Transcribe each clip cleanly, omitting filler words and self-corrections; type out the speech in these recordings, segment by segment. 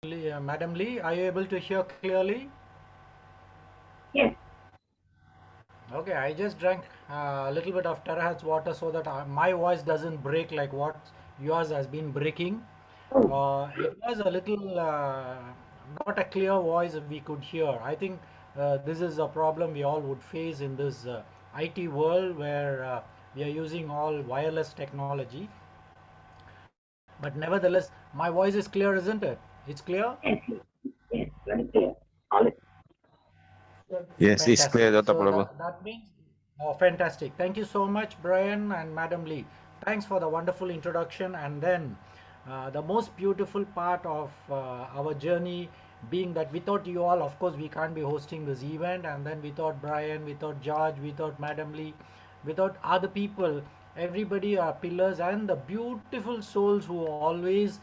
Madam Lee, are you able to hear clearly? Yes. Okay, I just drank a little bit of Terahertz water so that my voice doesn't break like what yours has been breaking. Oh, It was a little not a clear voice we could hear. I think this is a problem we all would face in this IT world where we are using all wireless technology. But nevertheless, my voice is clear, isn't it? It's clear? yes, yes, yes, very clear. All it. Yes, it's Fantastic. clear, Dr. So Prabhu. that means, oh, fantastic. Thank you so much, Brian and Madam Lee. Thanks for the wonderful introduction. And then the most beautiful part of our journey being that without you all, of course, we can't be hosting this event. And then without Brian, without George, without Madam Lee, without other people, everybody are pillars and the beautiful souls who always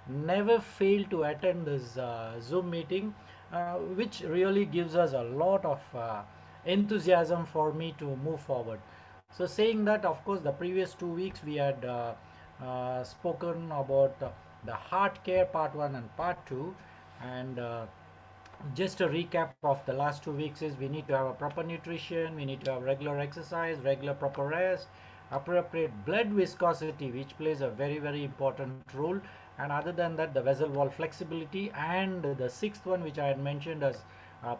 never fail to attend this Zoom meeting, which really gives us a lot of enthusiasm for me to move forward. So, saying that, of course, the previous 2 weeks we had spoken about the heart care part 1 and part 2, and just a recap of the last 2 weeks is we need to have a proper nutrition, we need to have regular exercise, regular proper rest, appropriate blood viscosity, which plays a very important role, and other than that the vessel wall flexibility, and the sixth one which I had mentioned as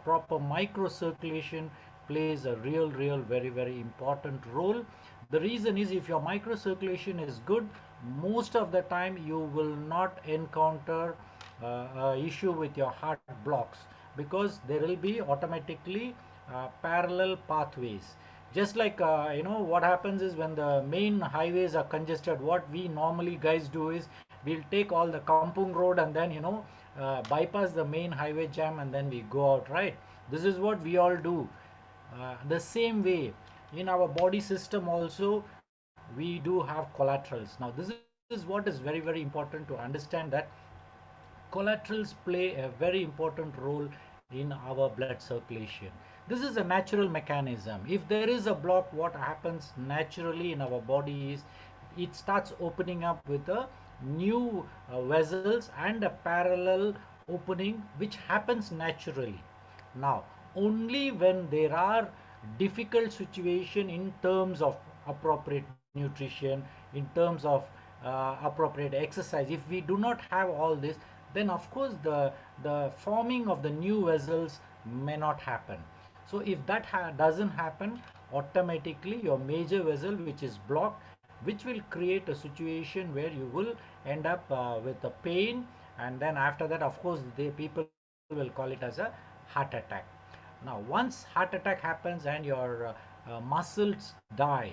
proper microcirculation plays a real very important role. The reason is if your microcirculation is good, most of the time you will not encounter issue with your heart blocks, because there will be automatically parallel pathways. Just like what happens is when the main highways are congested, what we normally guys do is we'll take all the Kampung road and then bypass the main highway jam and then we go out, right? This is what we all do. The same way in our body system also we do have collaterals. Now this is what is very important to understand, that collaterals play a very important role in our blood circulation. This is a natural mechanism. If there is a block, what happens naturally in our body is it starts opening up with a new vessels and a parallel opening which happens naturally. Now only when there are difficult situation in terms of appropriate nutrition, in terms of appropriate exercise, if we do not have all this, then of course the forming of the new vessels may not happen. So if that doesn't happen, automatically your major vessel which is blocked, which will create a situation where you will end up with a pain, and then after that of course the people will call it as a heart attack. Now once heart attack happens and your muscles die,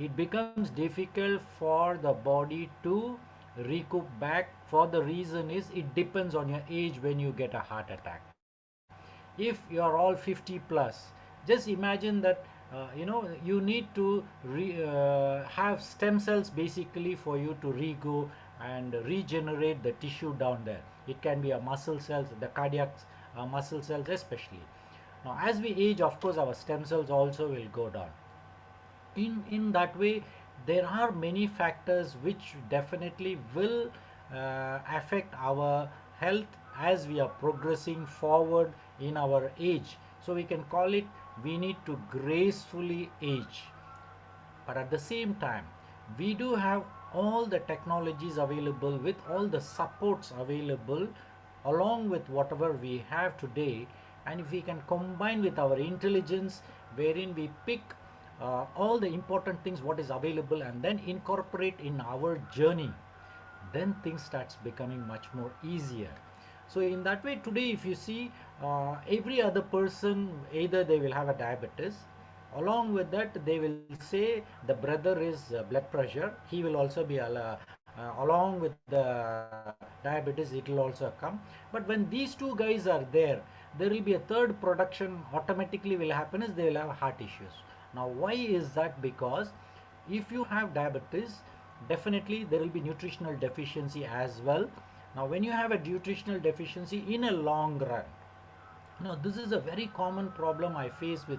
it becomes difficult for the body to recoup back. For the reason is it depends on your age when you get a heart attack. If you are all 50 plus, just imagine that you need to have stem cells basically for you to rego and regenerate the tissue down there. It can be a muscle cells, the cardiac muscle cells especially. Now as we age, of course our stem cells also will go down. In that way, there are many factors which definitely will affect our health as we are progressing forward in our age. So we can call it, we need to gracefully age. But at the same time, we do have all the technologies available, with all the supports available along with whatever we have today. And if we can combine with our intelligence, wherein we pick all the important things what is available and then incorporate in our journey, then things starts becoming much more easier. So in that way today, if you see, every other person, either they will have a diabetes, along with that they will say the brother is blood pressure, he will also be along with the diabetes, it will also come. But when these two guys are there will be a third production automatically will happen, is they will have heart issues. Now why is that? Because if you have diabetes, definitely there will be nutritional deficiency as well. Now when you have a nutritional deficiency in a long run, no, this is a very common problem I face with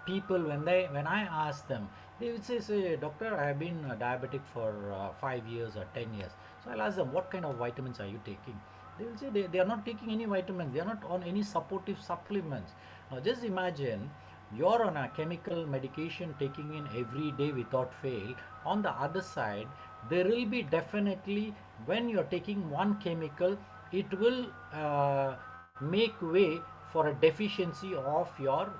people when I ask them, they would say, doctor, I have been diabetic for 5 years or 10 years. So I'll ask them, what kind of vitamins are you taking? They will say they are not taking any vitamins, they are not on any supportive supplements. Now just imagine you're on a chemical medication taking in every day without fail. On the other side, there will be definitely, when you're taking one chemical, it will make way for a deficiency of your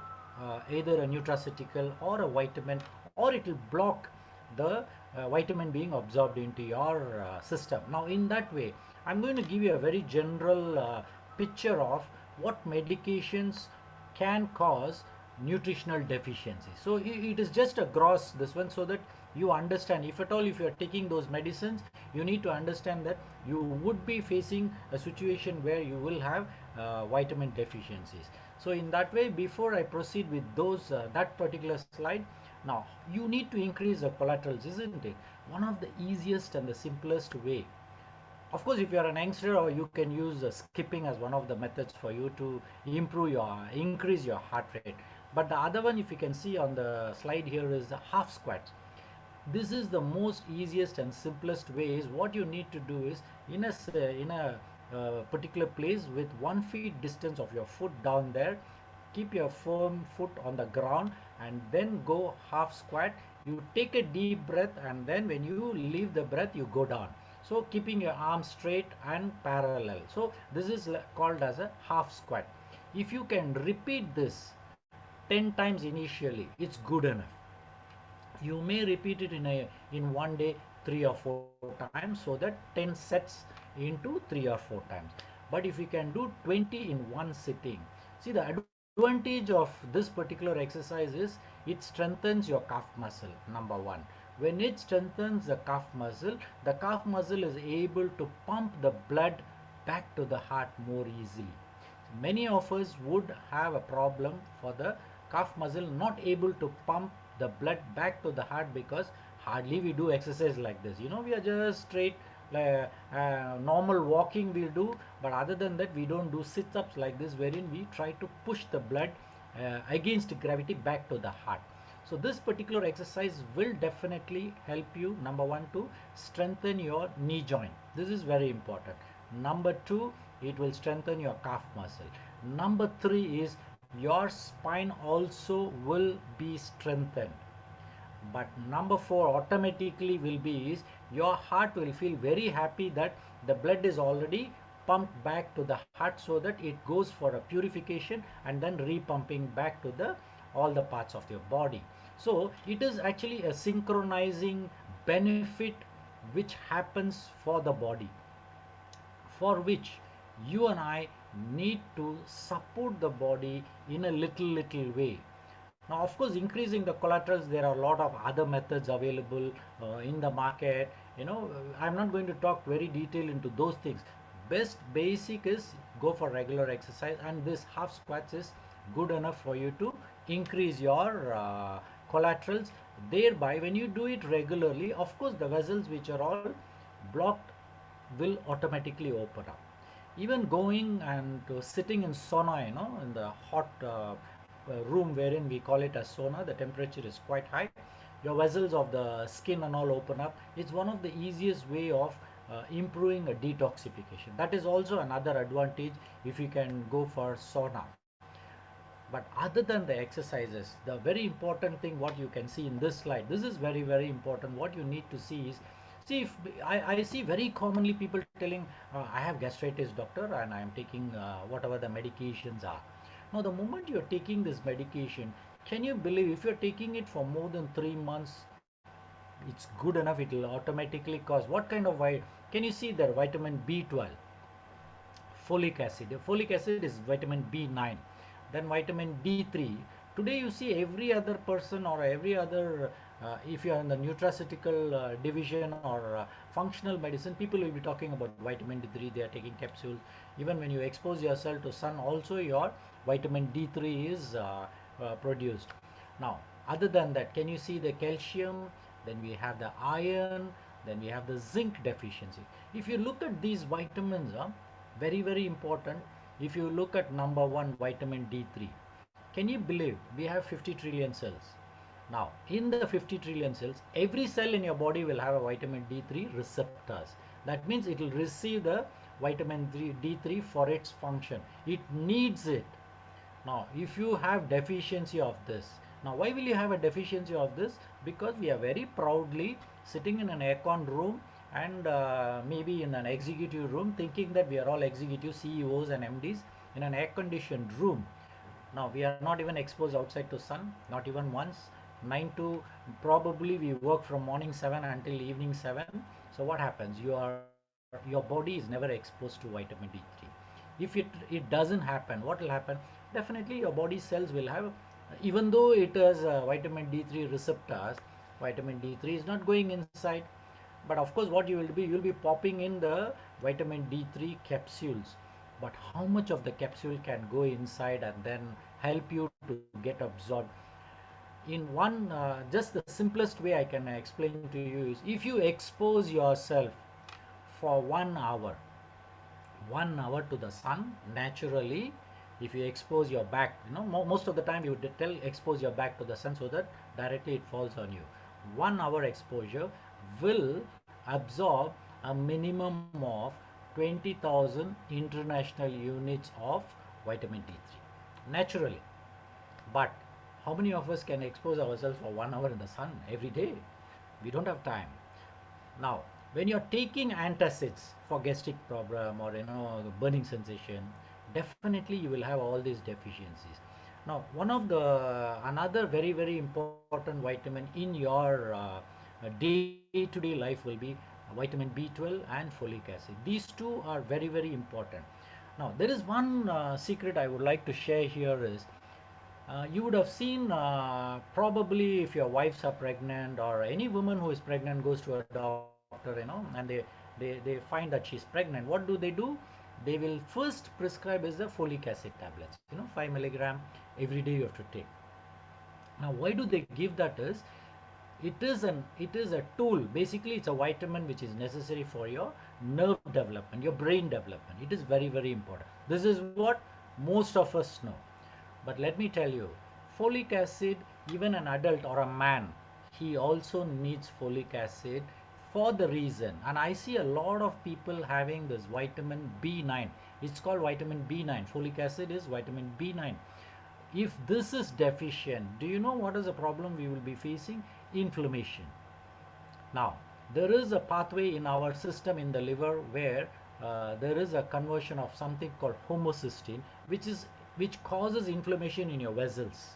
either a nutraceutical or a vitamin, or it will block the vitamin being absorbed into your system. Now in that way, I'm going to give you a very general picture of what medications can cause nutritional deficiency. So it is just a gross this one, so that you understand, if at all if you are taking those medicines, you need to understand that you would be facing a situation where you will have vitamin deficiencies. So in that way, before I proceed with those that particular slide, now you need to increase the collaterals, isn't it? One of the easiest and the simplest way, of course, if you are an youngster, or you can use skipping as one of the methods for you to increase your heart rate. But the other one, if you can see on the slide here, is the half squats. This is the most easiest and simplest way. Is what you need to do is, in a particular place with 1 feet distance of your foot down there, keep your firm foot on the ground and then go half squat. You take a deep breath, and then when you leave the breath, you go down. So keeping your arms straight and parallel. So this is called as a half squat. If you can repeat this 10 times initially, it's good enough. You may repeat it in one day 3 or 4 times, so that 10 sets into 3 or 4 times. But if you can do 20 in one sitting, see, the advantage of this particular exercise is it strengthens your calf muscle, number one. When it strengthens the calf muscle is able to pump the blood back to the heart more easily. Many of us would have a problem for the calf muscle not able to pump the blood back to the heart, because hardly we do exercise like this. We are just straight, normal walking we'll do, but other than that we don't do sit-ups like this, wherein we try to push the blood against gravity back to the heart. So this particular exercise will definitely help you, number one, to strengthen your knee joint. This is very important. Number two, it will strengthen your calf muscle. Number three is your spine also will be strengthened. But number four automatically will be is your heart will feel very happy that the blood is already pumped back to the heart, so that it goes for a purification and then repumping back to the all the parts of your body. So it is actually a synchronizing benefit which happens for the body, for which you and I need to support the body in a little way. Now, of course, increasing the collaterals, there are a lot of other methods available in the market. I'm not going to talk very detailed into those things. Best basic is go for regular exercise, and this half squats is good enough for you to increase your collaterals. Thereby, when you do it regularly, of course, the vessels which are all blocked will automatically open up. Even going and sitting in sauna, in the hot room wherein we call it a sauna, the temperature is quite high, your vessels of the skin and all open up. It's one of the easiest way of improving a detoxification. That is also another advantage if you can go for sauna. But other than the exercises, the very important thing what you can see in this slide, this is very important. What you need to see is, see, if I see very commonly people telling, I have gastritis, doctor, and I am taking whatever the medications are. Now, the moment you're taking this medication, can you believe if you're taking it for more than 3 months, it's good enough, it will automatically cause what kind of can you see there, vitamin B12, folic acid. Folic acid is vitamin B9, then vitamin D3. Today you see every other person or every other if you are in the nutraceutical division or functional medicine, people will be talking about vitamin D3. They are taking capsules. Even when you expose yourself to sun, also your vitamin D3 is produced. Now, other than that, can you see the calcium? Then we have the iron. Then we have the zinc deficiency. If you look at these vitamins, very important. If you look at number one, vitamin D3, can you believe we have 50 trillion cells? Now, in the 50 trillion cells, every cell in your body will have a vitamin D3 receptors. That means it will receive the vitamin D3 for its function. It needs it. Now, if you have deficiency of this, now why will you have a deficiency of this? Because we are very proudly sitting in an aircon room and maybe in an executive room, thinking that we are all executive CEOs and MDs in an air conditioned room. Now we are not even exposed outside to sun, not even once. 9 to, probably we work from morning 7 until evening 7. So what happens? Your body is never exposed to vitamin D3. If it doesn't happen, what will happen? Definitely your body cells will have, even though it has vitamin D3 receptors, vitamin D3 is not going inside. But of course, what you will be popping in the vitamin D3 capsules. But how much of the capsule can go inside and then help you to get absorbed? In one, just the simplest way I can explain to you is, if you expose yourself for 1 hour, 1 hour to the sun naturally, if you expose your back, most of the time you tell expose your back to the sun so that directly it falls on you. 1 hour exposure will absorb a minimum of 20,000 international units of vitamin D3 naturally. But how many of us can expose ourselves for 1 hour in the sun every day? We don't have time. Now, when you're taking antacids for gastric problem or burning sensation, definitely you will have all these deficiencies. Now, another very very important vitamin in your day-to-day life will be vitamin B12 and folic acid. These two are very very important. Now, there is one secret I would like to share here is, you would have seen, probably if your wives are pregnant or any woman who is pregnant goes to a doctor, and they find that she's pregnant. What do? They will first prescribe is the folic acid tablets, 5 milligram every day you have to take. Now, why do they give that is, it is a tool. Basically, it's a vitamin which is necessary for your nerve development, your brain development. It is very very important. This is what most of us know. But let me tell you, folic acid, even an adult or a man, he also needs folic acid for the reason. And I see a lot of people having this vitamin B9. It's called vitamin B9. Folic acid is vitamin B9. If this is deficient, do you know what is the problem we will be facing? Inflammation. Now, there is a pathway in our system in the liver where there is a conversion of something called homocysteine, which causes inflammation in your vessels.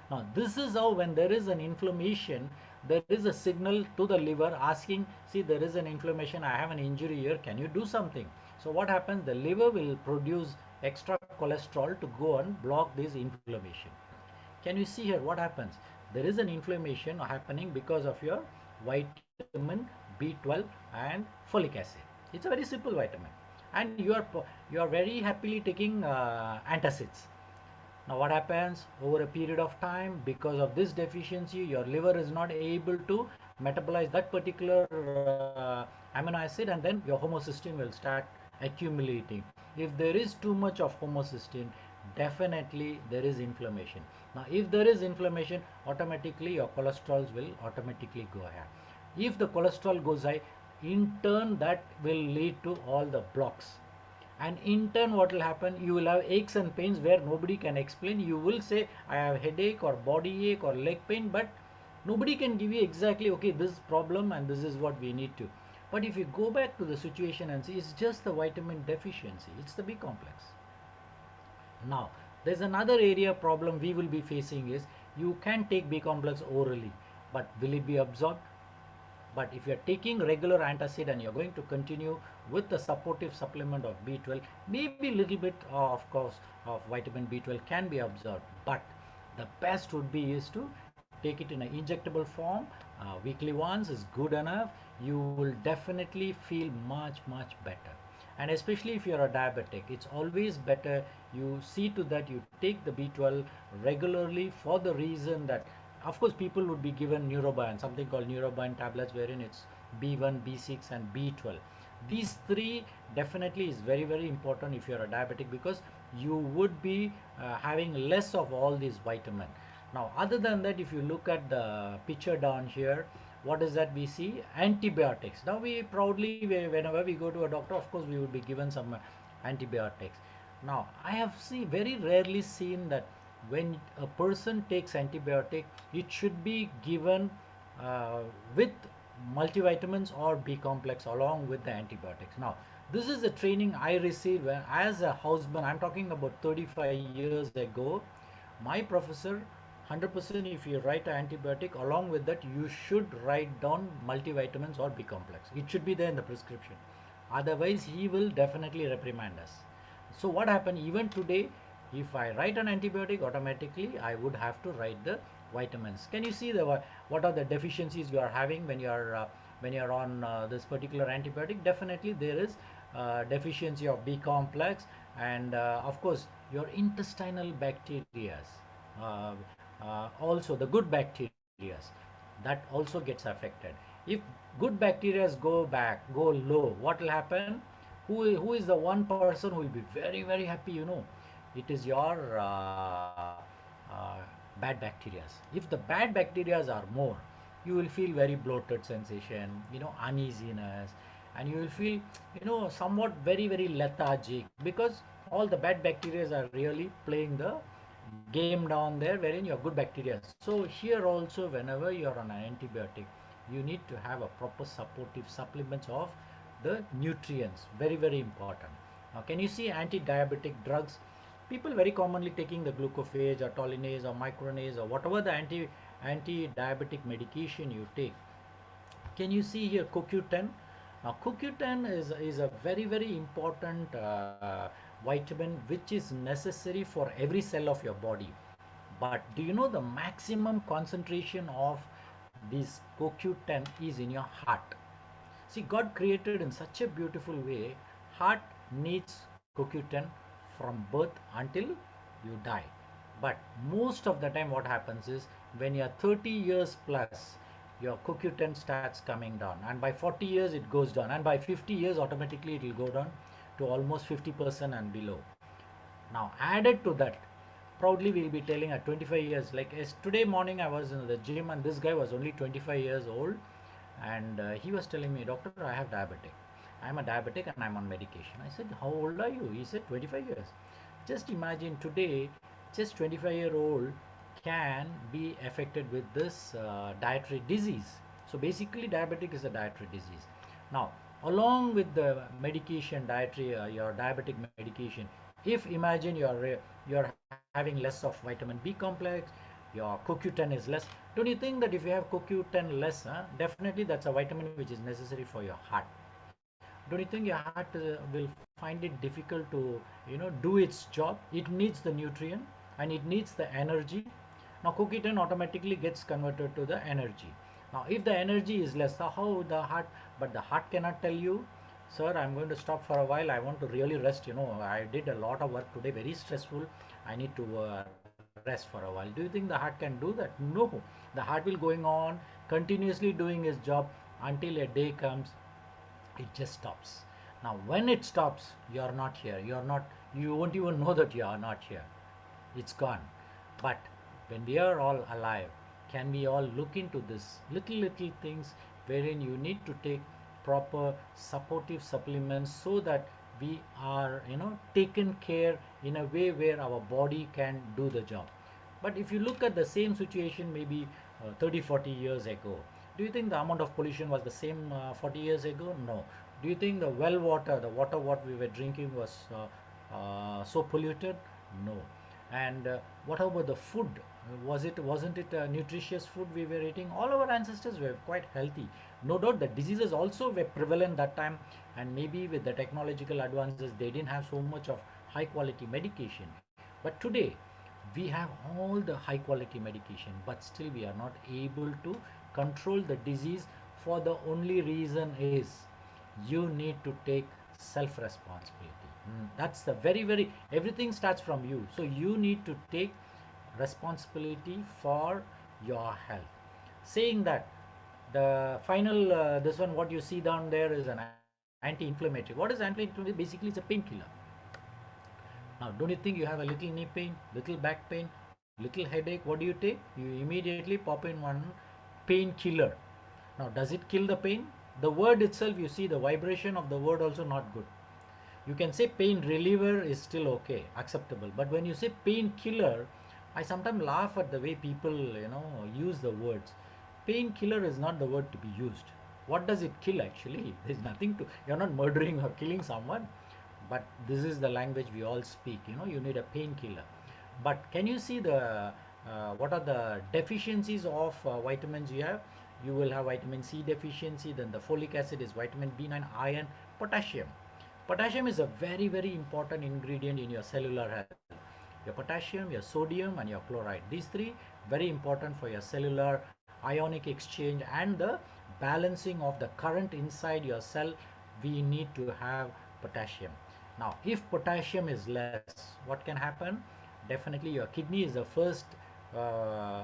Now, this is how, when there is an inflammation, there is a signal to the liver asking, see, there is an inflammation, I have an injury here, can you do something? So what happens? The liver will produce extra cholesterol to go and block this inflammation. Can you see here what happens? There is an inflammation happening because of your vitamin B12 and folic acid. It's a very simple vitamin, and you are very happily taking antacids. Now what happens? Over a period of time, because of this deficiency, your liver is not able to metabolize that particular amino acid, and then your homocysteine will start accumulating. If there is too much of homocysteine, definitely there is inflammation. Now if there is inflammation, automatically your cholesterols will automatically go high. If the cholesterol goes high, in turn that will lead to all the blocks. And in turn, what will happen? You will have aches and pains where nobody can explain. You will say, I have headache or body ache or leg pain, but nobody can give you exactly, okay, this problem and this is what we need to. But if you go back to the situation and see, it's just the vitamin deficiency. It's the B complex. Now, there's another area problem we will be facing is, you can take B complex orally, but will it be absorbed? But if you are taking regular antacid and you're going to continue with the supportive supplement of B12, maybe a little bit of course of vitamin B12 can be absorbed, but the best would be is to take it in an injectable form. Weekly once is good enough. You will definitely feel much better. And especially if you're a diabetic, it's always better you see to that you take the B12 regularly, for the reason that, of course, people would be given neurobion, something called neurobion tablets, wherein it's B1, B6 and B12. These three definitely is very important if you're a diabetic, because you would be having less of all these vitamins. Now, other than that, if you look at the picture down here, what is that we see? Antibiotics. Now, we proudly, whenever we go to a doctor, of course, we would be given some antibiotics. Now, I have very rarely seen that when a person takes antibiotic, it should be given uh, with multivitamins or B complex along with the antibiotics. Now, this is the training I received when, as a husband. I'm talking about 35 years ago. My professor, 100%, if you write an antibiotic, along with that you should write down multivitamins or B complex. It should be there in the prescription. Otherwise he will definitely reprimand us. So what happened, even today, if I write an antibiotic, automatically I would have to write the vitamins. Can you see the what are the deficiencies you are having when you are on this particular antibiotic? Definitely there is deficiency of B complex, and of course your intestinal bacteria, uh, also the good bacteria, that also gets affected. If good bacteria go low, what will happen? Who is the one person who will be very very happy? It is your bad bacteria. If the bad bacteria are more, you will feel very bloated sensation, uneasiness, and you will feel, somewhat very very lethargic, because all the bad bacteria are really playing the game down there wherein your good bacteria. So here also, whenever you are on an antibiotic, you need to have a proper supportive supplements of the nutrients. Very very important. Now, can you see anti-diabetic drugs? People very commonly taking the glucophage or tolinase or micronase or whatever the anti-diabetic medication you take. Can you see here CoQ10? Now CoQ10 is a very very important vitamin which is necessary for every cell of your body. But do you know the maximum concentration of this CoQ10 is in your heart? See, God created in such a beautiful way. Heart needs CoQ10 from birth until you die. But most of the time what happens is, when you're 30 years plus, your CoQ10 starts coming down, and by 40 years it goes down, and by 50 years automatically it will go down to almost 50% and below. Now added to that, proudly we'll be telling at 25 years, like as today morning I was in the gym and this guy was only 25 years old, and he was telling me, doctor, I have diabetic. I'm a diabetic and I'm on medication. I said, how old are you? He said 25 years. Just imagine today, just 25-year-old can be affected with this dietary disease. So basically diabetic is a dietary disease. Now along with the medication, dietary your diabetic medication, if imagine you're having less of vitamin B complex, your CoQ10 is less. Don't you think that if you have CoQ10 less, definitely that's a vitamin which is necessary for your heart? Don't you think your heart will find it difficult to do its job? It needs the nutrient and it needs the energy. Now CoQ10 automatically gets converted to the energy. Now if the energy is less, how the heart? But the heart cannot tell you, sir, I'm going to stop for a while, I want to really rest, I did a lot of work today, very stressful, I need to rest for a while. Do you think the heart can do that? No. The heart will going on continuously doing its job until a day comes, it just stops. Now when it stops, you're not here, you won't even know that you are not here, it's gone. But when we are all alive, can we all look into this little things wherein you need to take proper supportive supplements, so that we are taken care in a way where our body can do the job. But if you look at the same situation maybe 30-40 years ago, do you think the amount of pollution was the same 40 years ago? No. Do you think the the water what we were drinking was so polluted? No. And what about the food? Wasn't it nutritious food we were eating? All our ancestors were quite healthy. No doubt the diseases also were prevalent that time, and maybe with the technological advances they didn't have so much of high quality medication. But today we have all the high quality medication, but still we are not able to control the disease. For the only reason is, you need to take self responsibility. That's the very very, everything starts from you. So you need to take responsibility for your health. Saying that, the final this one what you see down there is an anti-inflammatory. What is anti-inflammatory? Basically it's a painkiller. Now don't you think you have a little knee pain, little back pain, little headache, what do you take? You immediately pop in one painkiller. Now, does it kill the pain? The word itself, you see the vibration of the word also not good. You can say pain reliever is still okay, acceptable. But when you say painkiller, I sometimes laugh at the way people, use the words. Painkiller is not the word to be used. What does it kill actually? There's nothing to, you're not murdering or killing someone. But this is the language we all speak. You need a painkiller. But can you see what are the deficiencies of vitamins you have? You will have vitamin C deficiency, then the folic acid is vitamin B9, iron, potassium. Potassium is a very, very important ingredient in your cellular health. Your potassium, your sodium, and your chloride. These three very important for your cellular ionic exchange and the balancing of the current inside your cell. We need to have potassium. Now, if potassium is less, what can happen? Definitely your kidney is the first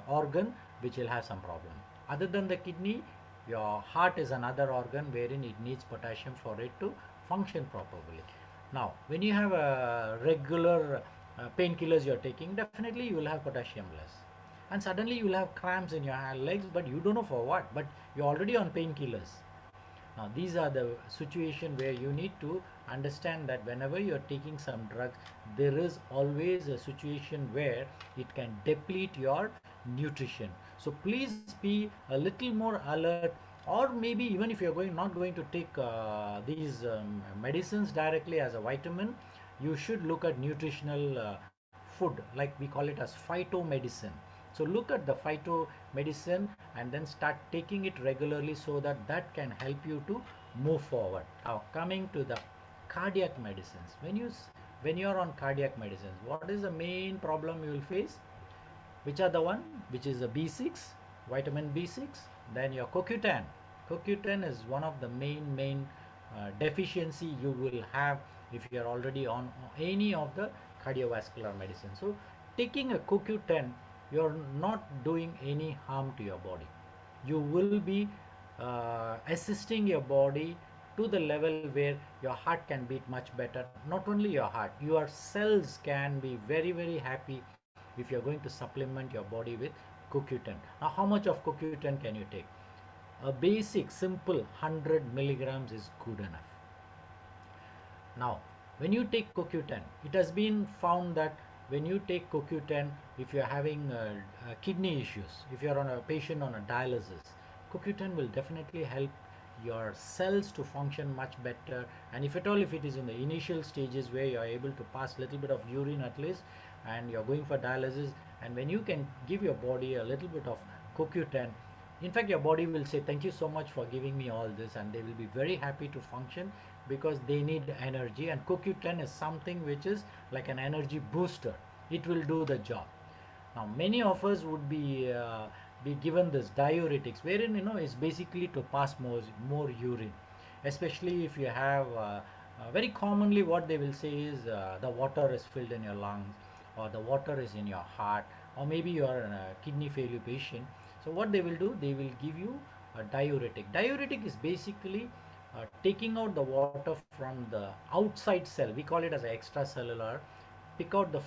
organ which will have some problem. Other than the kidney, your heart is another organ wherein it needs potassium for it to function properly. Now, when you have a regular painkillers you're taking, definitely you will have potassium less. And suddenly you will have cramps in your legs, but you don't know for what, but you're already on painkillers. Now, these are the situation where you need to understand that whenever you're taking some drugs, there is always a situation where it can deplete your nutrition. So please be a little more alert, or maybe even if you're not going to take these medicines directly as a vitamin, you should look at nutritional food, like we call it as phytomedicine. So look at the phytomedicine and then start taking it regularly so that that can help you to move forward. Now coming to the cardiac medicines, when you are on cardiac medicines, what is the main problem you will face? Which are the one? Which is the B6, vitamin B6, then your CoQ10. CoQ10 is one of the main deficiency you will have if you are already on any of the cardiovascular medicine. So taking a CoQ10, you're not doing any harm to your body. You will be assisting your body to the level where your heart can beat much better. Not only your heart, your cells can be very, very happy if you're going to supplement your body with CoQ10. Now, how much of CoQ10 can you take? A basic, simple 100 milligrams is good enough. Now, when you take CoQ10, it has been found that when you take CoQ10, if you're having kidney issues, if you're on a patient on a dialysis, CoQ10 will definitely help your cells to function much better. And if at all, if it is in the initial stages where you're able to pass a little bit of urine at least, and you're going for dialysis, and when you can give your body a little bit of CoQ10, in fact your body will say thank you so much for giving me all this, and they will be very happy to function because they need energy, and CoQ10 is something which is like an energy booster. It will do the job. Now many of us would be given this diuretics, wherein it's basically to pass more urine, especially if you have very commonly what they will say is the water is filled in your lungs, or the water is in your heart, or maybe you are a kidney failure patient. So what they will do, they will give you a diuretic. Diuretic is basically taking out the water from the outside cell. We call it as extracellular. Pick out the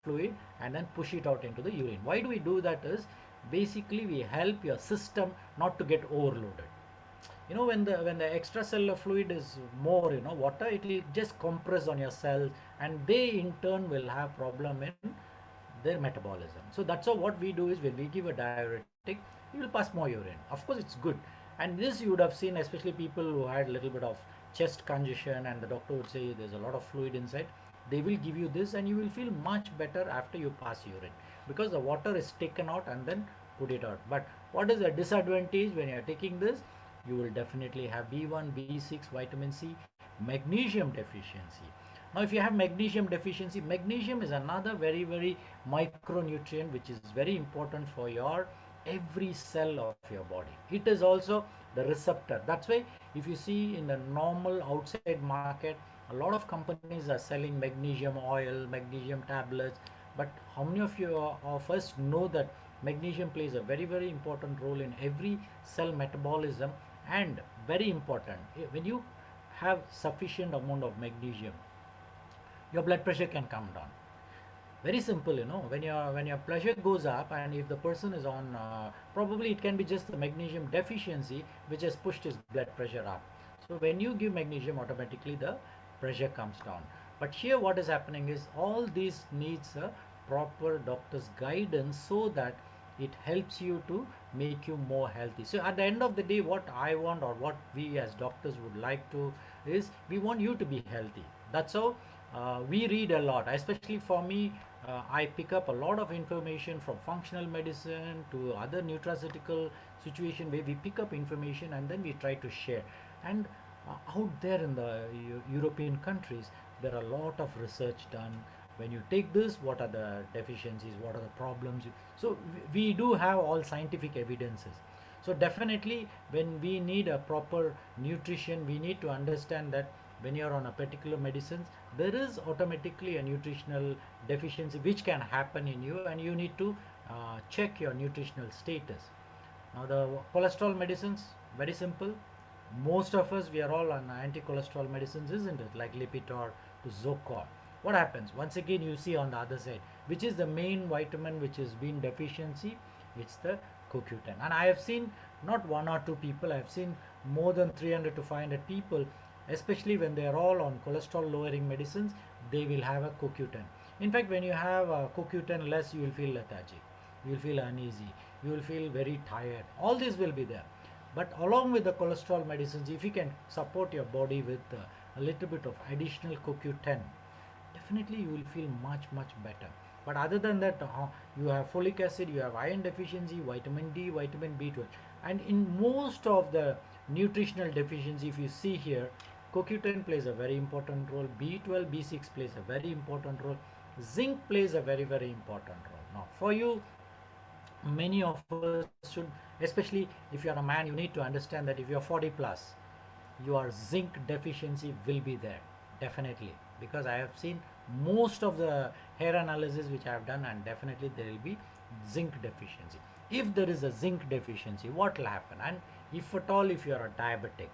fluid and then push it out into the urine. Why do we do that is basically we help your system not to get overloaded. When the extracellular fluid is more water, it will just compress on your cells, and they in turn will have problem in their metabolism. So that's how what we do is when we give a diuretic, you will pass more urine. Of course it's good, and this you would have seen, especially people who had a little bit of chest congestion and the doctor would say there's a lot of fluid inside. They will give you this and you will feel much better after you pass urine, because the water is taken out and then put it out. But what is the disadvantage when you are taking this? You will definitely have B1, B6, vitamin C, magnesium deficiency. Now if you have magnesium deficiency, magnesium is another very, very micronutrient which is very important for your every cell of your body. It is also the receptor. That's why if you see in the normal outside market, a lot of companies are selling magnesium oil, magnesium tablets, but how many of us know that magnesium plays a very, very important role in every cell metabolism? And very important, when you have sufficient amount of magnesium, your blood pressure can come down. Very simple, when your pressure goes up, and if the person is on, probably it can be just the magnesium deficiency which has pushed his blood pressure up. So when you give magnesium, automatically the pressure comes down. But here what is happening is all these needs a proper doctor's guidance, so that it helps you to make you more healthy. So at the end of the day, what I want, or what we as doctors would like to, is we want you to be healthy. That's how we read a lot, especially for me. I pick up a lot of information from functional medicine to other nutraceutical situation, where we pick up information and then we try to share. And out there in the European countries, there are a lot of research done. When you take this, what are the deficiencies, what are the problems? So we do have all scientific evidences. So definitely, when we need a proper nutrition, we need to understand that when you're on a particular medicines, there is automatically a nutritional deficiency which can happen in you, and you need to check your nutritional status. Now the cholesterol medicines, very simple. Most of us, we are all on anti-cholesterol medicines, isn't it? Like Lipitor to Zocor. What happens? Once again, you see on the other side, which is the main vitamin which is being deficiency? It's the CoQ10. And I have seen not one or two people, I have seen more than 300 to 500 people, especially when they are all on cholesterol lowering medicines, they will have a CoQ10. In fact, when you have a CoQ10 less, you will feel lethargic, you will feel uneasy, you will feel very tired. All this will be there. But along with the cholesterol medicines, if you can support your body with a little bit of additional CoQ10, definitely you will feel much better. But other than that, you have folic acid, you have iron deficiency, vitamin D, vitamin B12. And in most of the nutritional deficiency, if you see here, CoQ10 plays a very important role, B12, B6 plays a very important role, zinc plays a very important role. Now for you, many of us should, especially if you are a man, you need to understand that if you are 40 plus, your zinc deficiency will be there, definitely, because I have seen most of the hair analysis which I have done, and definitely there will be zinc deficiency. If there is a zinc deficiency, what will happen? And if at all, if you are a diabetic,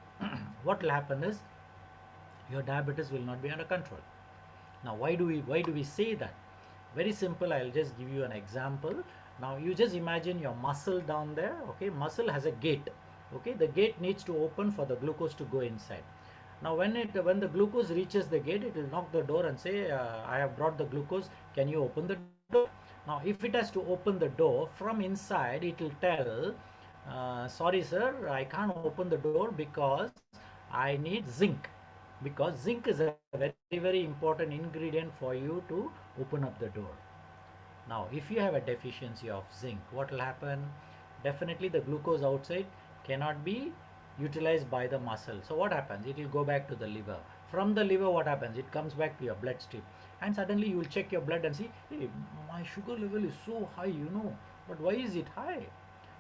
what will happen is your diabetes will not be under control. Now why do we say that? Very simple, I'll just give you an example. Now you just imagine your muscle down there. Okay, muscle has a gate. Okay, the gate needs to open for the glucose to go inside. Now when the glucose reaches the gate, it will knock the door and say, I have brought the glucose, can you open the door? Now if it has to open the door from inside, it will tell, sorry sir, I can't open the door because I need zinc, because zinc is a very important ingredient for you to open up the door. Now if you have a deficiency of zinc, what will happen? Definitely the glucose outside cannot be utilized by the muscle. So what happens? It will go back to the liver. From the liver, what happens? It comes back to your bloodstream, and suddenly you will check your blood and see, hey, my sugar level is so high, but why is it high?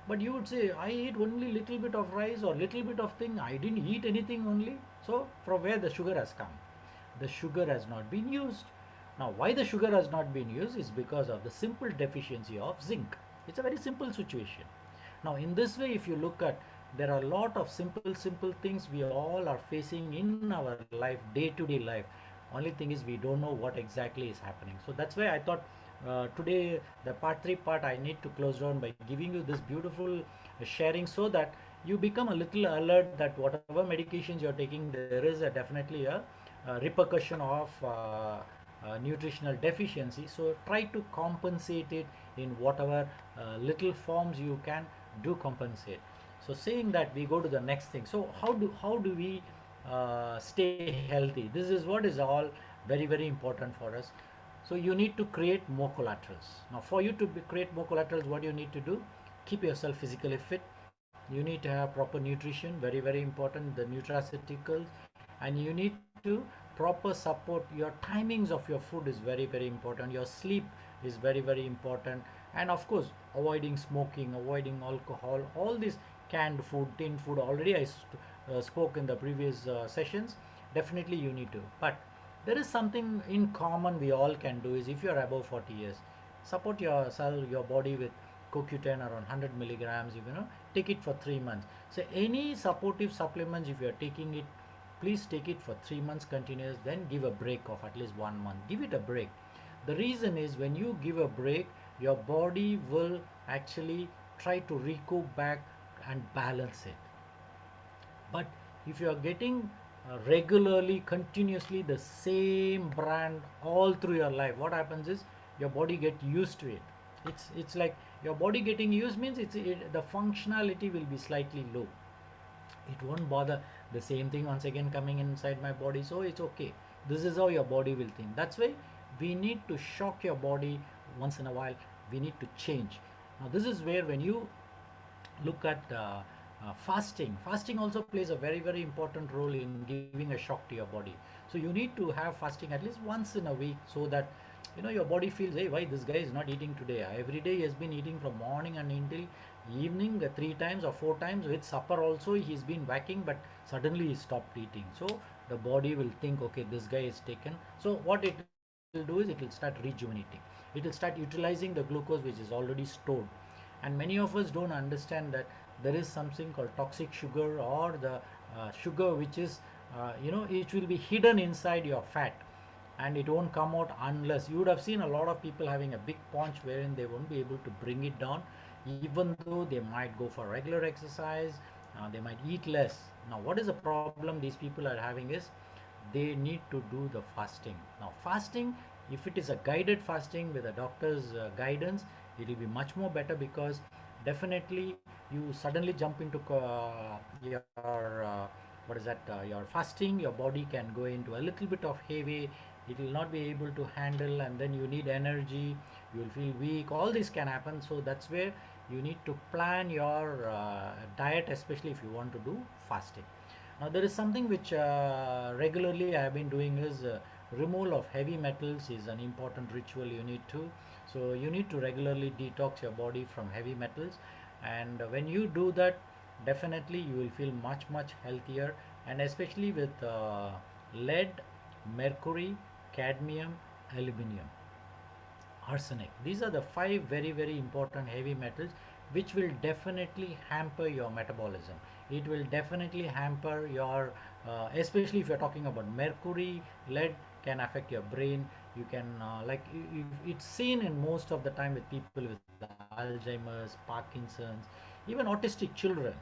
But you would say, I eat only little bit of rice or little bit of thing, I didn't eat anything only. So from where the sugar has come? The sugar has not been used. Now why the sugar has not been used is because of the simple deficiency of zinc. It's a very simple situation. Now in this way, if you look at, there are a lot of simple things we all are facing in our life, day to day life. Only thing is we don't know what exactly is happening. So that's why I thought, today the part 3 part I need to close down by giving you this beautiful sharing, so that you become a little alert that whatever medications you're taking, there is definitely a repercussion of nutritional deficiency. So try to compensate it in whatever little forms you can do compensate. So saying that, we go to the next thing. So how do we stay healthy? This is what is all very important for us. So you need to create more collaterals. Now for you to create more collaterals, what you need to do? Keep yourself physically fit. You need to have proper nutrition, very important, the nutraceuticals, and you need to proper support. Your timings of your food is very important. Your sleep is very important. And of course, avoiding smoking, avoiding alcohol, all this canned food, tin food, already I spoke in the previous sessions. Definitely you need to. But there is something in common we all can do, is if you are above 40 years, support yourself, your body with CoQ10 around 100 milligrams, take it for 3 months. So any supportive supplements, if you are taking it, please take it for 3 months continuous, then give a break of at least 1 month. Give it a break. The reason is when you give a break, your body will actually try to recoup back and balance it. But if you are getting regularly, continuously the same brand all through your life, what happens is your body get used to it. It's like your body getting used means the functionality will be slightly low. It won't bother. The same thing once again coming inside my body, so it's okay. This is how your body will think. That's why we need to shock your body once in a while. We need to change. Now this is where when you look at fasting also plays a very important role in giving a shock to your body. So you need to have fasting at least once in a week, so that your body feels, hey, why this guy is not eating today? Every day he has been eating from morning and until evening, 3 times or 4 times, with supper also he's been whacking, but suddenly he stopped eating. So the body will think, okay, this guy is taken. So what it will do is it will start rejuvenating. It will start utilizing the glucose which is already stored. And many of us don't understand that there is something called toxic sugar, or the sugar which is it will be hidden inside your fat, and it won't come out unless you would have seen a lot of people having a big paunch wherein they won't be able to bring it down, even though they might go for regular exercise. They might eat less. Now what is the problem these people are having is they need to do the fasting. Now fasting, if it is a guided fasting with a doctor's guidance, it will be much more better, because definitely you suddenly jump into your what is that your fasting, your body can go into a little bit of heavy. It will not be able to handle, and then you need energy, you will feel weak. All this can happen. So that's where you need to plan your diet, especially if you want to do fasting. Now there is something which regularly I have been doing is removal of heavy metals is an important ritual you need to. So you need to regularly detox your body from heavy metals, and when you do that, definitely you will feel much healthier. And especially with lead, mercury, cadmium, aluminum, arsenic, these are the five very important heavy metals which will definitely hamper your metabolism. It will definitely hamper your especially if you're talking about mercury. Lead can affect your brain. You can it's seen in most of the time with people with Alzheimer's, Parkinson's, even autistic children.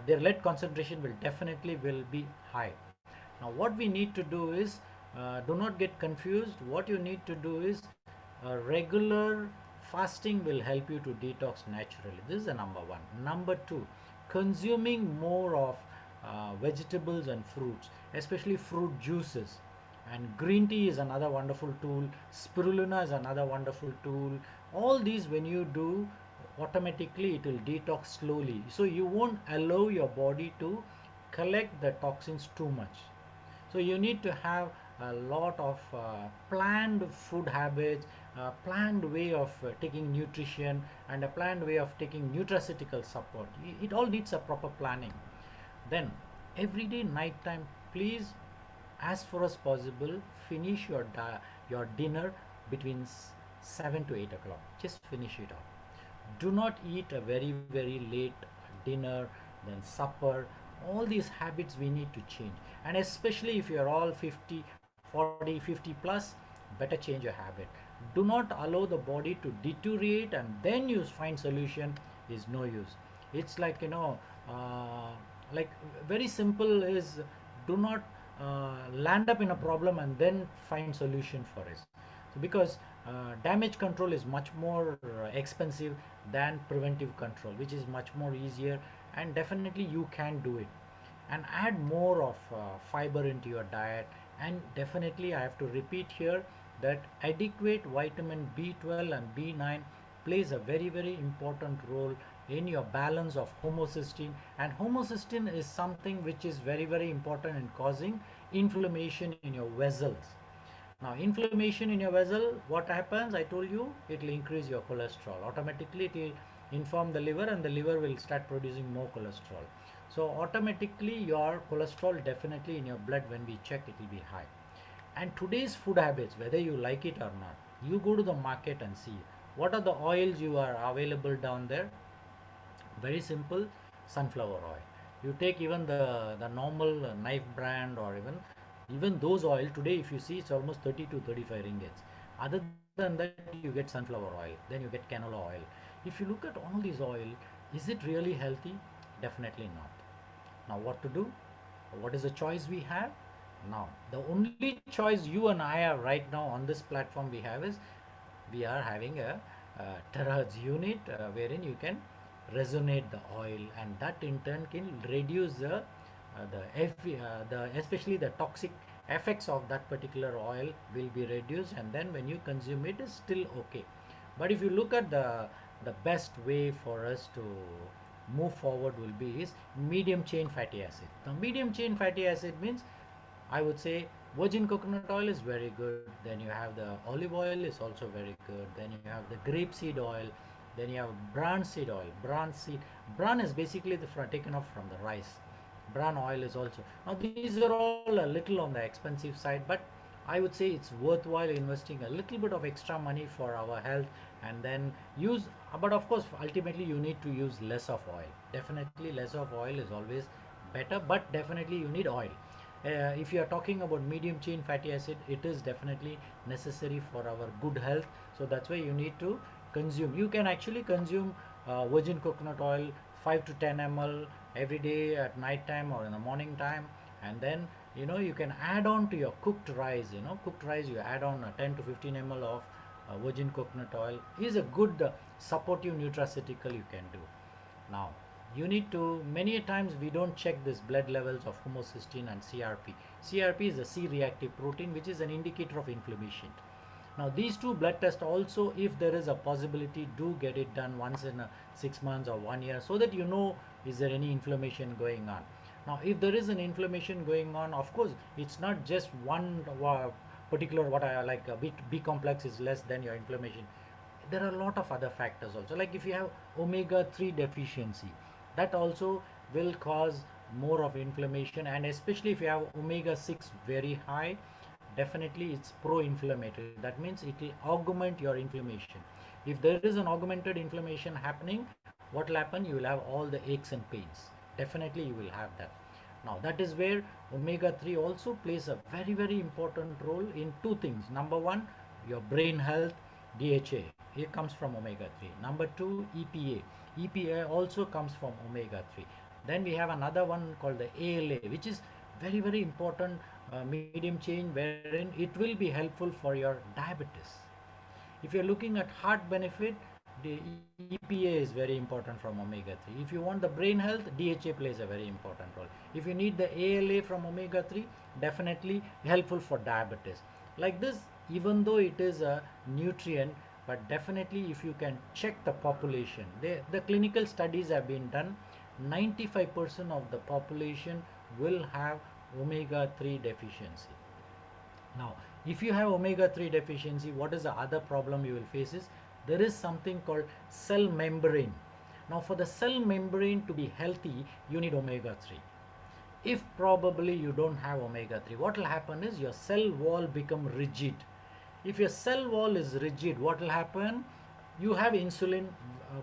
Their lead concentration will be high. Now what we need to do is, do not get confused. What you need to do is, regular fasting will help you to detox naturally. This is the number one. Number two, consuming more of vegetables and fruits, especially fruit juices. And green tea is another wonderful tool. Spirulina is another wonderful tool. All these, when you do, automatically it will detox slowly. So you won't allow your body to collect the toxins too much. So you need to have a lot of planned food habits, a planned way of taking nutrition, and a planned way of taking nutraceutical support. It all needs a proper planning. Then every day night time, please, as far as possible, finish your dinner between 7 to 8 o'clock. Just finish it off. Do not eat a very late dinner, then supper. All these habits we need to change, and especially if you are all 50, 40, 50 plus, better change your habit. Do not allow the body to deteriorate and then you find solution. Is no use. It's like like very simple is, do not land up in a problem and then find solution for it. So because damage control is much more expensive than preventive control, which is much more easier, and definitely you can do it. And add more of fiber into your diet. And definitely I have to repeat here that adequate vitamin B12 and B9 plays a very important role in your balance of homocysteine. And homocysteine is something which is very important in causing inflammation in your vessels. Now inflammation in your vessel, what happens? I told you, it will increase your cholesterol. Automatically it will inform the liver, and the liver will start producing more cholesterol. So automatically your cholesterol, definitely in your blood, when we check, it will be high. And today's food habits, whether you like it or not, you go to the market and see what are the oils you are available down there. Very simple. Sunflower oil. You take even the normal knife brand, or even those oil today, if you see, it's almost 30 to 35 ringgits. Other than that, you get sunflower oil, then you get canola oil. If you look at all these oil, is it really healthy? Definitely not. Now what to do? What is the choice we have? Now the only choice you and I are right now on this platform we have is we are having a terahertz unit wherein you can resonate the oil, and that in turn can reduce the especially the toxic effects of that particular oil will be reduced, and then when you consume it is still okay. But if you look at the best way for us to move forward will be is medium chain fatty acid. Now medium chain fatty acid means, I would say, virgin coconut oil is very good. Then you have the olive oil is also very good. Then you have the grapeseed oil. Then you have bran seed oil. Bran is basically taken off from the rice. Bran oil is also. Now these are all a little on the expensive side, but I would say it's worthwhile investing a little bit of extra money for our health, and then use. But of course, ultimately you need to use less of oil. Definitely, less of oil is always better, but definitely you need oil. If you are talking about medium chain fatty acid, it is definitely necessary for our good health. So that's why you need to consume. You can actually consume virgin coconut oil 5 to 10 ml every day at night time or in the morning time, and then you can add on to your cooked rice. Cooked rice, you add on 10 to 15 ml of virgin coconut oil is a good supportive nutraceutical you can do. Now, you need to, many times we don't check this blood levels of homocysteine and CRP. CRP is a C-reactive protein which is an indicator of inflammation. Now these two blood tests also, if there is a possibility, do get it done once in 6 months or 1 year, so that you know is there any inflammation going on. Now if there is an inflammation going on, of course it's not just one particular, what I like, B complex is less than your inflammation. There are a lot of other factors also, like if you have omega-3 deficiency, that also will cause more of inflammation, and especially if you have omega-6 very high, definitely it's pro-inflammatory. That means it will augment your inflammation. If there is an augmented inflammation happening, what will happen? You will have all the aches and pains. Definitely you will have that. Now that is where omega-3 also plays a very, very important role in two things. Number one, your brain health. DHA, it comes from omega-3. Number two, EPA also comes from omega-3. Then we have another one called the ALA, which is very, very important medium chain, wherein it will be helpful for your diabetes. If you're looking at heart benefit, the EPA is very important from omega-3. If you want the brain health, DHA plays a very important role. If you need the ALA from omega-3, definitely helpful for diabetes. Like this, even though it is a nutrient, but definitely if you can check the population, the clinical studies have been done, 95% of the population will have omega-3 deficiency. Now, if you have omega-3 deficiency, what is the other problem you will face is there is something called cell membrane. Now, for the cell membrane to be healthy, you need omega-3. If probably you don't have omega-3, what will happen is your cell wall become rigid. If your cell wall is rigid, what will happen? You have insulin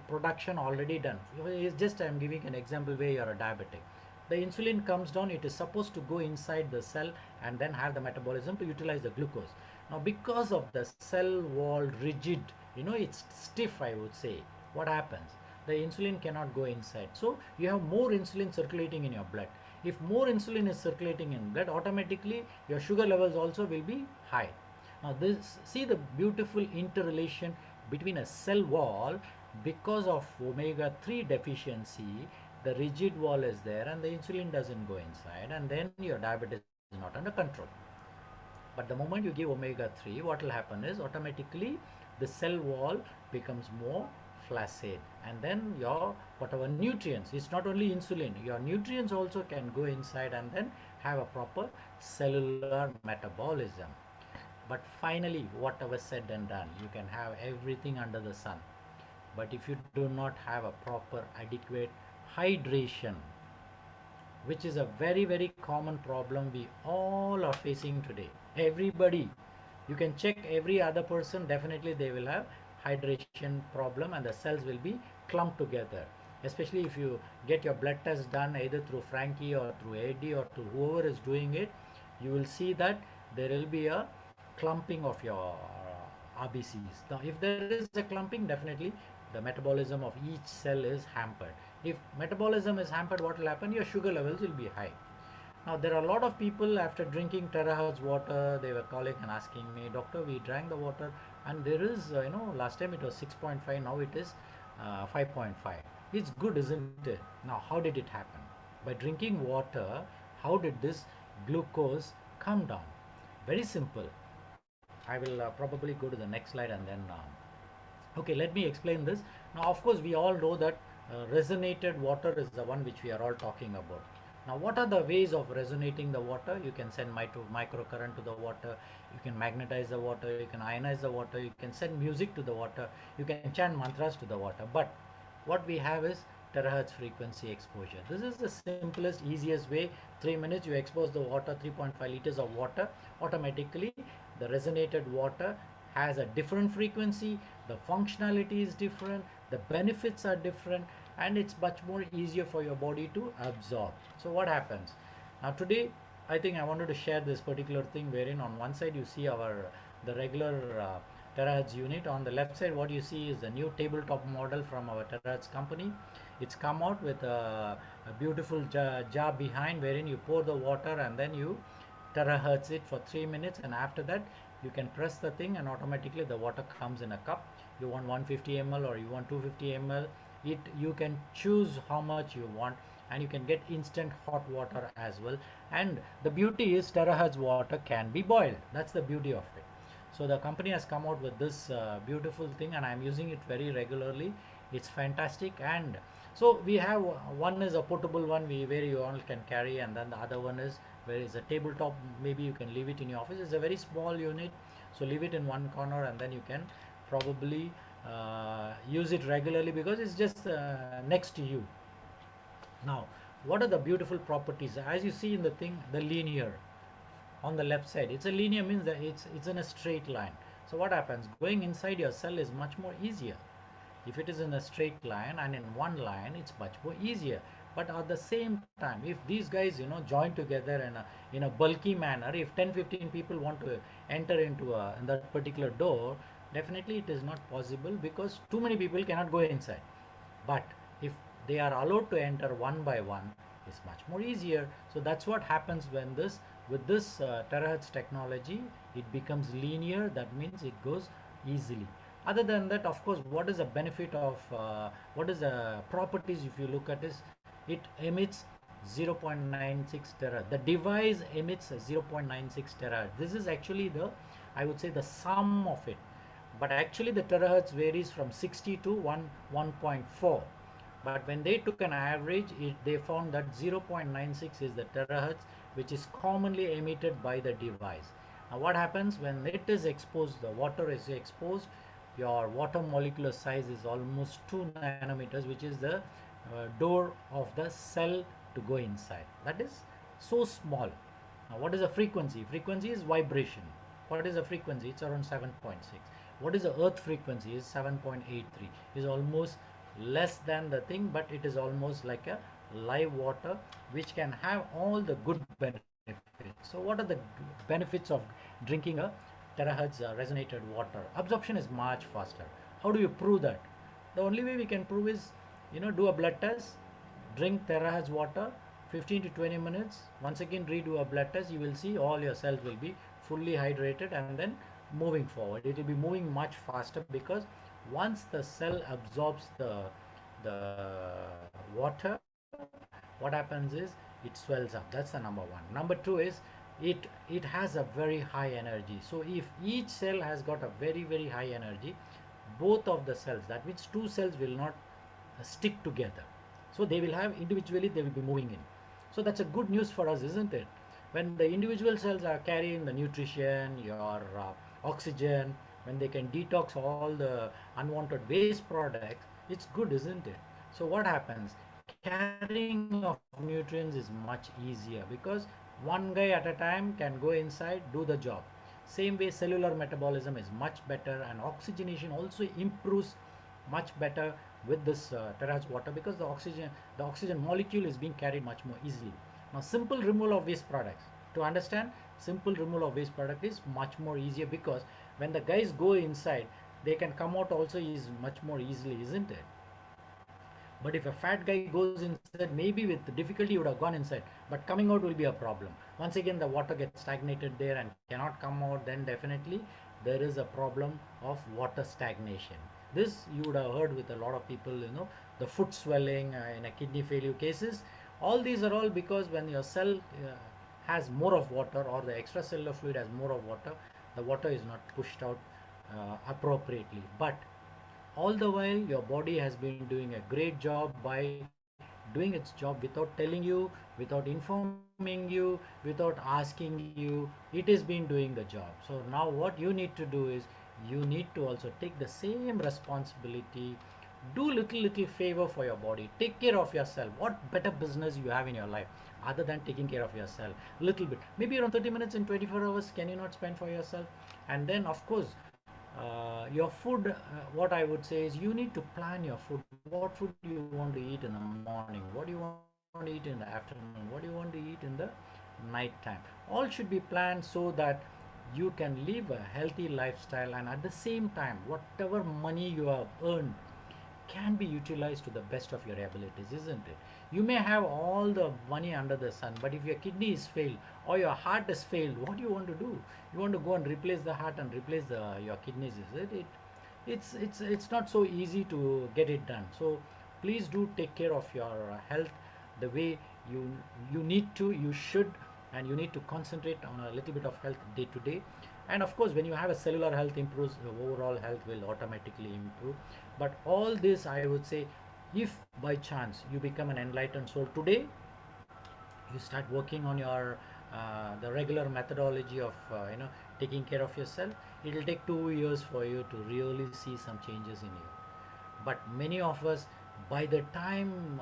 production already done. It's just I'm giving an example where you are a diabetic. The insulin comes down, it is supposed to go inside the cell and then have the metabolism to utilize the glucose. Now because of the cell wall rigid, it's stiff, I would say, what happens? The insulin cannot go inside. So you have more insulin circulating in your blood. If more insulin is circulating in blood, automatically your sugar levels also will be high. Now see the beautiful interrelation between a cell wall. Because of omega-3 deficiency, the rigid wall is there and the insulin doesn't go inside, and then your diabetes is not under control. But the moment you give omega-3, what will happen is automatically the cell wall becomes more flaccid, and then your whatever nutrients, it's not only insulin, your nutrients also can go inside and then have a proper cellular metabolism. But finally, whatever said and done, you can have everything under the sun, but if you do not have a proper adequate hydration, which is a very, very common problem we all are facing today, everybody, you can check every other person, definitely they will have hydration problem and the cells will be clumped together. Especially if you get your blood test done either through Frankie or through AD or to whoever is doing it, you will see that there will be a clumping of your RBCs. Now, if there is a clumping, definitely the metabolism of each cell is hampered. If metabolism is hampered, what will happen? Your sugar levels will be high. Now, there are a lot of people after drinking terahertz water, they were calling and asking me, Doctor, we drank the water and there is, last time it was 6.5, now it is 5.5. It's good, isn't it? Now, how did it happen? By drinking water, how did this glucose come down? Very simple. I will probably go to the next slide and then okay, let me explain this. Now, of course, we all know that resonated water is the one which we are all talking about. Now, what are the ways of resonating the water? You can send microcurrent to the water, you can magnetize the water, you can ionize the water, you can send music to the water, you can chant mantras to the water. But what we have is terahertz frequency exposure. This is the simplest, easiest way. 3 minutes you expose the water, 3.5 liters of water, automatically the resonated water has a different frequency, the functionality is different, the benefits are different, and it's much more easier for your body to absorb. So what happens now today? I think I wanted to share this particular thing wherein on one side you see the regular terahertz unit. On the left side what you see is the new tabletop model from our terahertz company. It's come out with a beautiful jar behind wherein you pour the water and then you terahertz it for 3 minutes, and after that you can press the thing and automatically the water comes in a cup. You want 150 ml or you want 250 ml, you can choose how much you want, and you can get instant hot water as well. And the beauty is terahertz water can be boiled. That's the beauty of it. So the company has come out with this beautiful thing, and I'm using it very regularly. It's fantastic. And so we have one is a portable one where you all can carry, and then the other one is where it's a tabletop. Maybe you can leave it in your office. It's a very small unit, so leave it in one corner and then you can probably use it regularly because it's just next to you. Now, what are the beautiful properties? As you see in the thing, the linear on the left side, it's a linear means that it's in a straight line. So what happens? Going inside your cell is much more easier. If it is in a straight line and in one line, it's much more easier. But at the same time, if these guys join together in a bulky manner, if 10-15 people want to enter into in that particular door, definitely it is not possible because too many people cannot go inside. But if they are allowed to enter one by one, it's much more easier. So that's what happens when with this terahertz technology, it becomes linear. That means it goes easily. Other than that, of course, what is the benefit of what is the properties? If you look at this, it emits 0.96 terahertz. The device emits 0.96 terahertz. This is actually I would say the sum of it. But actually the terahertz varies from 60 to 1.4. But when they took an average, they found that 0.96 is the terahertz which is commonly emitted by the device. Now what happens when it is exposed, the water is exposed, your water molecular size is almost 2 nanometers, which is the door of the cell to go inside. That is so small. Now what is the frequency? Frequency is vibration. What is the frequency? It's around 7.6. What is the earth frequency? Is 7.83. Is almost less than the thing, but it is almost like a live water which can have all the good benefits. So what are the benefits of drinking a terahertz resonated water? Absorption is much faster. How do you prove that? The only way we can prove is do a blood test, drink terahertz water 15 to 20 minutes, once again redo a blood test. You will see all your cells will be fully hydrated and then moving forward. It will be moving much faster because once the cell absorbs the water, what happens is it swells up. That's the number one. Number two is it has a very high energy. So if each cell has got a very, very high energy, both of the cells, that means two cells will not stick together. So they will have individually, they will be moving in. So that's a good news for us, isn't it? When the individual cells are carrying the nutrition, your oxygen, when they can detox all the unwanted waste products, it's good, isn't it? So what happens? Carrying of nutrients is much easier because one guy at a time can go inside, do the job. Same way cellular metabolism is much better, and oxygenation also improves much better with this terahertz water because the oxygen molecule is being carried much more easily. Now simple removal of waste products. To understand, simple removal of waste product is much more easier, because when the guys go inside, they can come out also is much more easily, isn't it? But if a fat guy goes inside, maybe with difficulty he would have gone inside, but coming out will be a problem. Once again, the water gets stagnated there and cannot come out, then definitely there is a problem of water stagnation. This you would have heard with a lot of people, the foot swelling in a kidney failure cases. All these are all because when your cell has more of water, or the extracellular fluid has more of water, the water is not pushed out appropriately. But all the while your body has been doing a great job by doing its job without telling you, without informing you, without asking you. It has been doing the job. So now what you need to do is, you need to also take the same responsibility. Do little favor for your body. Take care of yourself. What better business you have in your life other than taking care of yourself? Little bit, maybe around 30 minutes in 24 hours, can you not spend for yourself? And then of course, your food, what I would say is, you need to plan your food. What food do you want to eat in the morning? What do you want to eat in the afternoon? What do you want to eat in the night time? All should be planned so that you can live a healthy lifestyle, and at the same time, whatever money you have earned can be utilized to the best of your abilities, isn't it? You may have all the money under the sun, but if your kidney is failed or your heart is failed, what do you want to do? You want to go and replace the heart and replace your kidneys, is it? It's not so easy to get it done. So please do take care of your health the way you need to, you should, and you need to concentrate on a little bit of health day to day. And of course, when you have a cellular health improves, the overall health will automatically improve. But all this, I would say, if by chance you become an enlightened soul today, you start working on your the regular methodology of taking care of yourself, it will take 2 years for you to really see some changes in you. But many of us, by the time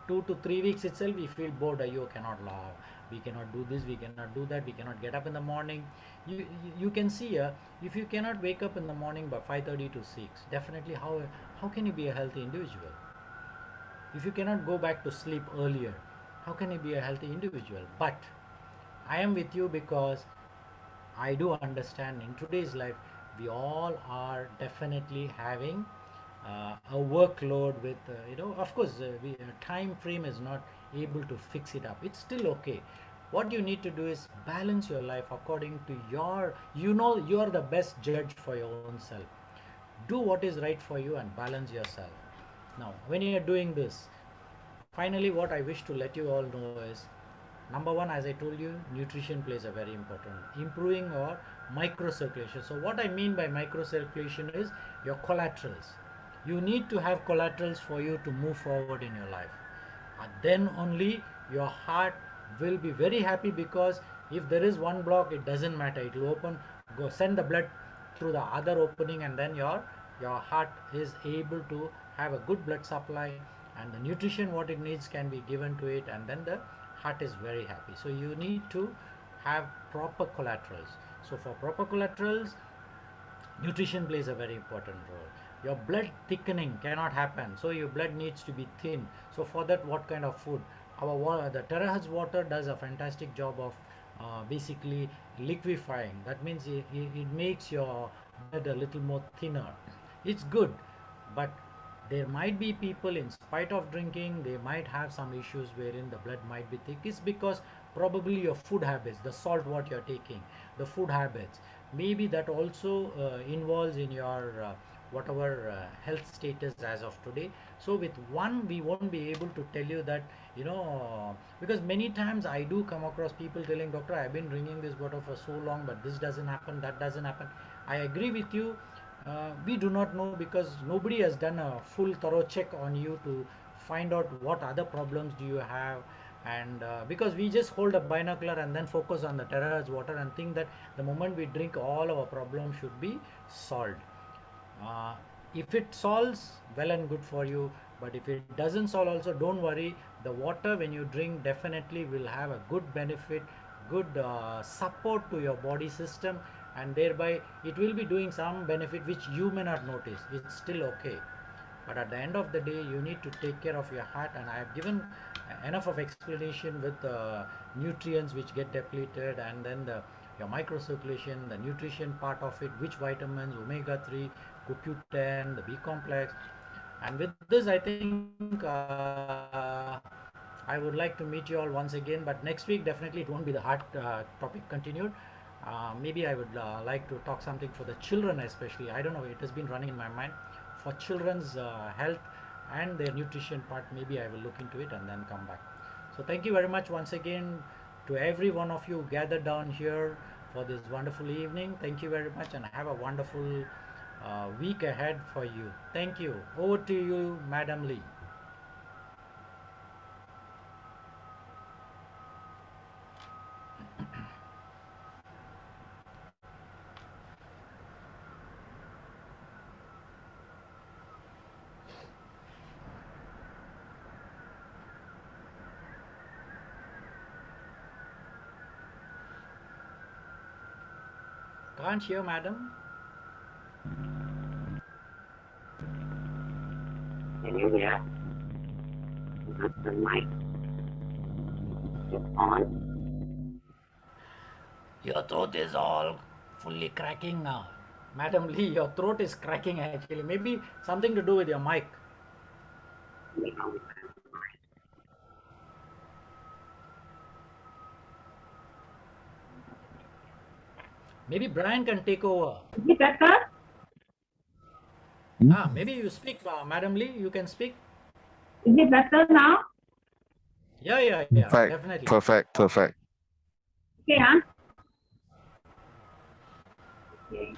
2 to 3 weeks itself, we feel bored. You cannot laugh, we cannot do this, we cannot do that, we cannot get up in the morning. You can see, if you cannot wake up in the morning by 5:30 to 6, definitely how can you be a healthy individual? If you cannot go back to sleep earlier, how can you be a healthy individual? But I am with you, because I do understand in today's life we all are definitely having a workload with of course, time frame is not able to fix it up. It's still okay. What you need to do is balance your life according to your, you are the best judge for your own self. Do what is right for you and balance yourself. Now when you are doing this, finally what I wish to let you all know is, number one, as I told you, nutrition plays a very important, improving your microcirculation. So what I mean by microcirculation is your collaterals. You need to have collaterals for you to move forward in your life, and then only your heart will be very happy, because if there is one block, it doesn't matter, it will open, go send the blood through the other opening, and then your heart is able to have a good blood supply, and the nutrition what it needs can be given to it, and then the heart is very happy. So you need to have proper collaterals. So for proper collaterals, nutrition plays a very important role. Your blood thickening cannot happen, so your blood needs to be thin. So for that, what kind of food? Our water, the Terahertz water does a fantastic job of basically liquefying. That means it makes your blood a little more thinner. It's good, but there might be people, in spite of drinking, they might have some issues wherein the blood might be thick. It's because probably your food habits, the salt what you're taking, the food habits, maybe that also involves in your whatever health status as of today. So with one, we won't be able to tell you that, because many times I do come across people telling, doctor, I've been drinking this water for so long, but this doesn't happen, that doesn't happen. I agree with you. We do not know, because nobody has done a full thorough check on you to find out what other problems do you have. And because we just hold a binocular and then focus on the Terahertz water and think that the moment we drink, all our problems should be solved. If it solves, well and good for you, but if it doesn't solve also, don't worry. The water when you drink definitely will have a good benefit, good support to your body system, and thereby it will be doing some benefit which you may not notice. It's still okay. But at the end of the day, you need to take care of your heart, and I have given enough of explanation with nutrients which get depleted, and then your microcirculation, the nutrition part of it, which vitamins, omega-3, CoQ10, the B complex. And with this, I think I would like to meet you all once again, but next week definitely it won't be the heart topic continued. Maybe I would like to talk something for the children, especially. I don't know, it has been running in my mind for children's health and their nutrition part. Maybe I will look into it and then come back. So thank you very much once again to every one of you gathered down here for this wonderful evening. Thank you very much, and have a wonderful week ahead for you. Thank you. Over to you, Madam Lee. Can't hear, madam. Can you hear? The mic is on. Your throat is all fully cracking now. Madam Lee, your throat is cracking actually. Maybe something to do with your mic. Maybe Brian can take over. Is it better? Maybe you speak, Madam Lee. You can speak. Is it better now? Yeah, Perfect. definitely. Perfect. Okay, huh? Okay.